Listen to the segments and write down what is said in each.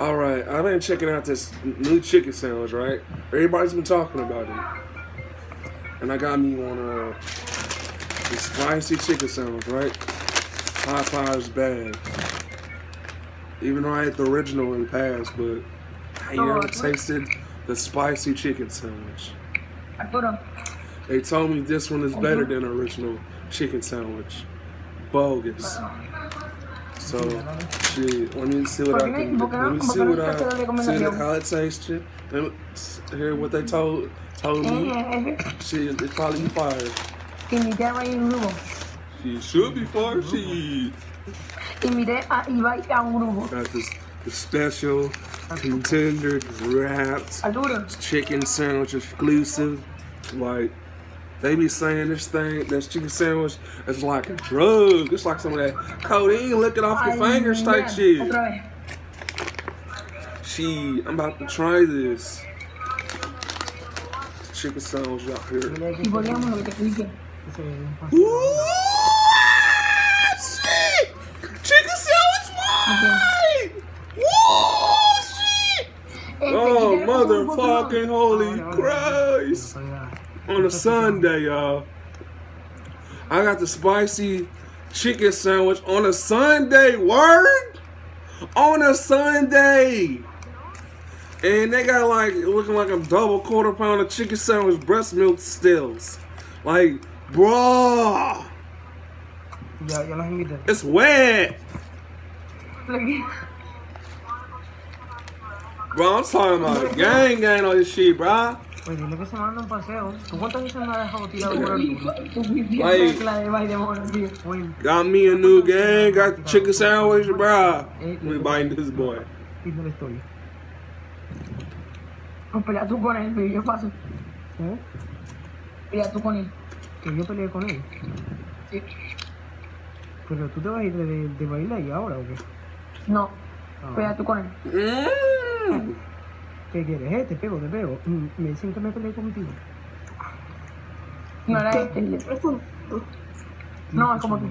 All right, I've been checking out this new chicken sandwich, right? Everybody's been talking about it. And I got me on the spicy chicken sandwich, right? Popeye's bag. Even though I ate the original in the past, but I never tasted the spicy chicken sandwich. They told me this one is better than the original chicken sandwich. Bogus. So, shit, let me see what I can do. Let me see how it tastes. Let me hear what they told me. Shit, it's probably fire. She should be fire. She. Got the special contender wrapped chicken sandwich exclusive. Like, they be saying this chicken sandwich is like a drug. It's like some of that codeine licking off your fingers type shit. I'm about to try this. Chicken sandwich out here. Ooh, shit! Chicken sandwich mine! Woo, shit! Oh, motherfucking holy Christ! On a Sunday, y'all. I got the spicy chicken sandwich on a Sunday. Word? On a Sunday. And they got like, looking like a double quarter pound of chicken sandwich breast milk stills. Like, bruh. It's wet. Bro, I'm talking about gang on this shit, bro. Pues dile que se manda un paseo. ¿Tú cuántas veces me has dejado tirado por Like, got me a new gang, got the chicken sandwich, bro. We biting this boy. ¿Dónde estoy? Pues pelea tú con él, yo paso. ¿Eh? Pelea tú con él. ¿Que yo peleé con él? Sí. ¿Pero tú te vas a ir de bailar y ahora o qué? No, pelea tú con él. ¿Qué quieres? Te pego. Me dicen que me peleé contigo. No era este. No, es como tú.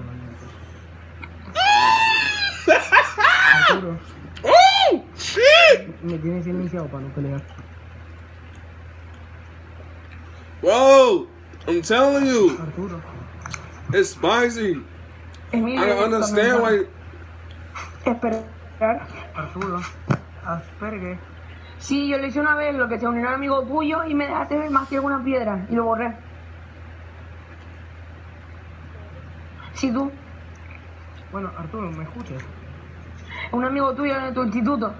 Arturo. Oh, shit! Me tienes silenciado para no pelear. Bro, I'm telling you, Arturo. it's spicy. I don't understand why. Esperar. Arturo. Asperger. Sí, yo le hice una vez lo que se unió un amigo tuyo y me dejaste ver más que alguna piedra y lo borré. Sí, tú. Bueno, Arturo, ¿me escuchas? Un amigo tuyo de tu instituto.